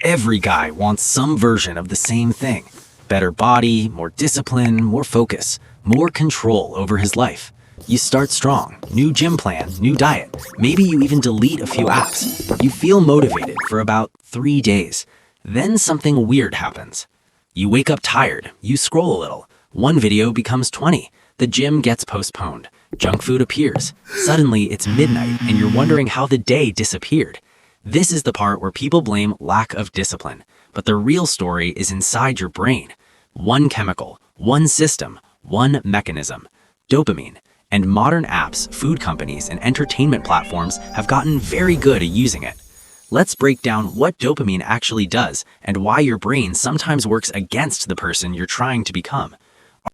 Every guy wants some version of the same thing. Better body, more discipline, more focus, more control over his life. You start strong, new gym plan, new diet. Maybe you even delete a few apps. You feel motivated for about 3 days. Then something weird happens. You wake up tired, you scroll a little. One video becomes 20. The gym gets postponed. Junk food appears. Suddenly it's midnight and you're wondering how the day disappeared. This is the part where people blame lack of discipline. But the real story is inside your brain. One chemical, one system, one mechanism. Dopamine. And modern apps, food companies, and entertainment platforms have gotten very good at using it. Let's break down what dopamine actually does and why your brain sometimes works against the person you're trying to become.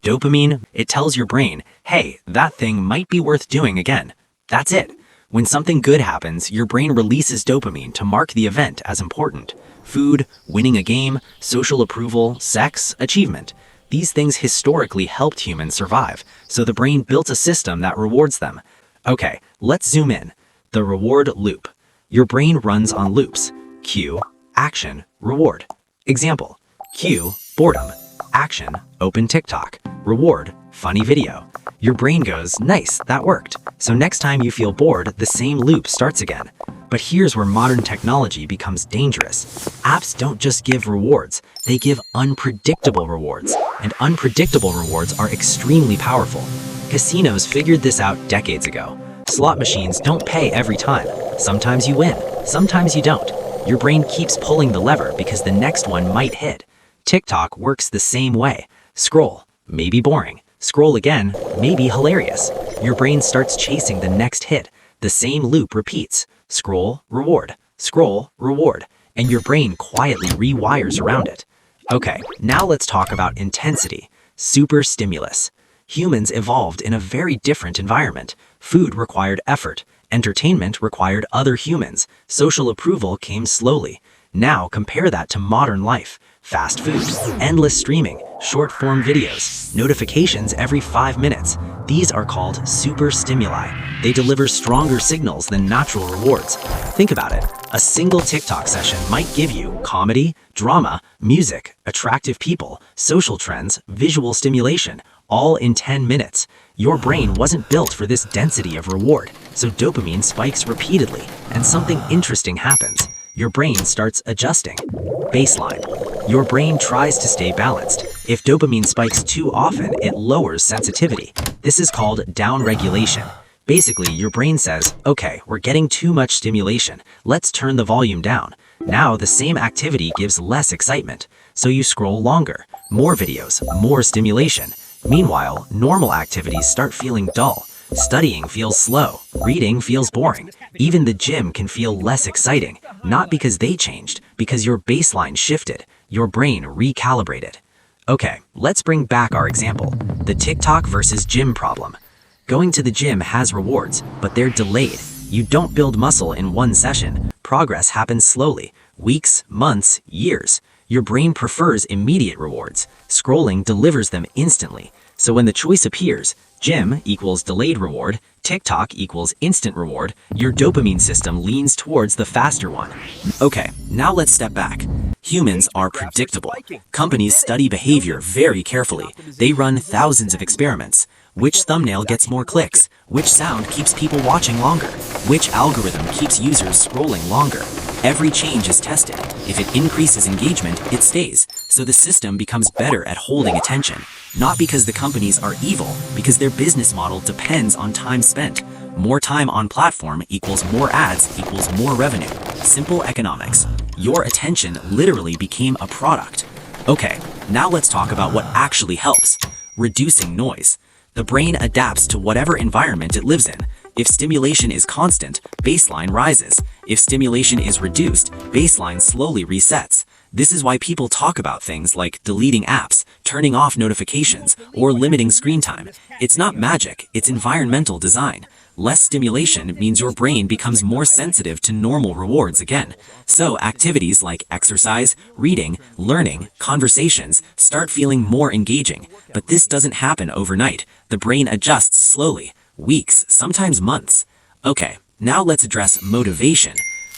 Dopamine, it tells your brain, hey, that thing might be worth doing again. That's it. When something good happens, your brain releases dopamine to mark the event as important. Food, winning a game, social approval, sex, achievement. These things historically helped humans survive, so the brain built a system that rewards them. Okay, let's zoom in. The reward loop. Your brain runs on loops. Cue, action, reward. Example, cue, boredom. Action, open TikTok. Reward, funny video. Your brain goes, nice, that worked. So next time you feel bored, the same loop starts again. But here's where modern technology becomes dangerous. Apps don't just give rewards, they give unpredictable rewards. And unpredictable rewards are extremely powerful. Casinos figured this out decades ago. Slot machines don't pay every time. Sometimes you win, sometimes you don't. Your brain keeps pulling the lever because the next one might hit. TikTok works the same way. Scroll, maybe boring. Scroll again, maybe hilarious. Your brain starts chasing the next hit. The same loop repeats. Scroll, reward, and your brain quietly rewires around it. Okay, now let's talk about intensity. Super stimulus. Humans evolved in a very different environment. Food required effort. Entertainment required other humans. Social approval came slowly. Now compare that to modern life. Fast food, endless streaming, short-form videos, notifications every 5 minutes. These are called super stimuli. They deliver stronger signals than natural rewards. Think about it. A single TikTok session might give you comedy, drama, music, attractive people, social trends, visual stimulation, all in 10 minutes. Your brain wasn't built for this density of reward, so dopamine spikes repeatedly, and something interesting happens. Your brain starts adjusting. Baseline. Your brain tries to stay balanced. If dopamine spikes too often, it lowers sensitivity. This is called downregulation. Basically, your brain says, okay, we're getting too much stimulation. Let's turn the volume down. Now the same activity gives less excitement. So you scroll longer. More videos, more stimulation. Meanwhile, normal activities start feeling dull. Studying feels slow. Reading feels boring. Even the gym can feel less exciting. Not because they changed, because your baseline shifted. Your brain recalibrated. Okay, let's bring back our example. The TikTok versus gym problem. Going to the gym has rewards, but they're delayed. You don't build muscle in one session. Progress happens slowly. Weeks, months, years. Your brain prefers immediate rewards. Scrolling delivers them instantly. So when the choice appears, gym equals delayed reward, TikTok equals instant reward, your dopamine system leans towards the faster one. Okay, now let's step back. Humans are predictable. Companies study behavior very carefully. They run thousands of experiments. Which thumbnail gets more clicks? Which sound keeps people watching longer? Which algorithm keeps users scrolling longer? Every change is tested. If it increases engagement, it stays. So the system becomes better at holding attention. Not because the companies are evil, because their business model depends on time spent. More time on platform equals more ads equals more revenue. Simple economics. Your attention literally became a product. Okay, now let's talk about what actually helps. Reducing noise. The brain adapts to whatever environment it lives in. If stimulation is constant, baseline rises. If stimulation is reduced, baseline slowly resets. This is why people talk about things like deleting apps, turning off notifications, or limiting screen time. It's not magic, it's environmental design. Less stimulation means your brain becomes more sensitive to normal rewards again. So activities like exercise, reading, learning, conversations start feeling more engaging. But this doesn't happen overnight. The brain adjusts slowly. Weeks, sometimes months. Okay, now let's address motivation.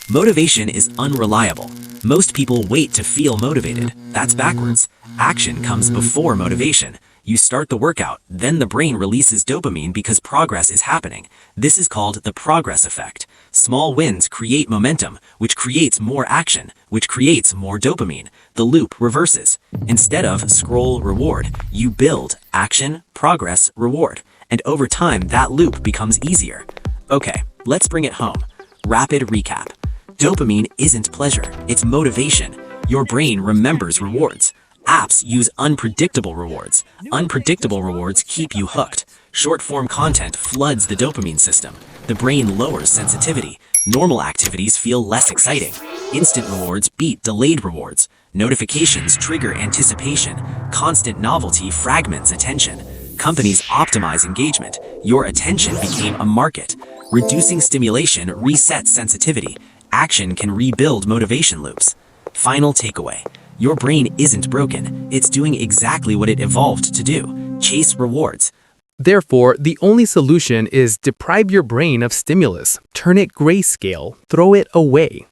Motivation is unreliable. Most people wait to feel motivated. That's backwards. Action comes before motivation. You start the workout, then the brain releases dopamine because progress is happening. This is called the progress effect. Small wins create momentum, which creates more action, which creates more dopamine. The loop reverses. Instead of scroll reward, you build action, progress, reward. And over time, that loop becomes easier. Okay, let's bring it home. Rapid recap. Dopamine isn't pleasure, it's motivation. Your brain remembers rewards. Apps use unpredictable rewards. Unpredictable rewards keep you hooked. Short-form content floods the dopamine system. The brain lowers sensitivity. Normal activities feel less exciting. Instant rewards beat delayed rewards. Notifications trigger anticipation. Constant novelty fragments attention. Companies optimize engagement. Your attention became a market. Reducing stimulation resets sensitivity. Action can rebuild motivation loops. Final takeaway. Your brain isn't broken. It's doing exactly what it evolved to do. Chase rewards. Therefore, the only solution is deprive your brain of stimulus, turn it grayscale, throw it away.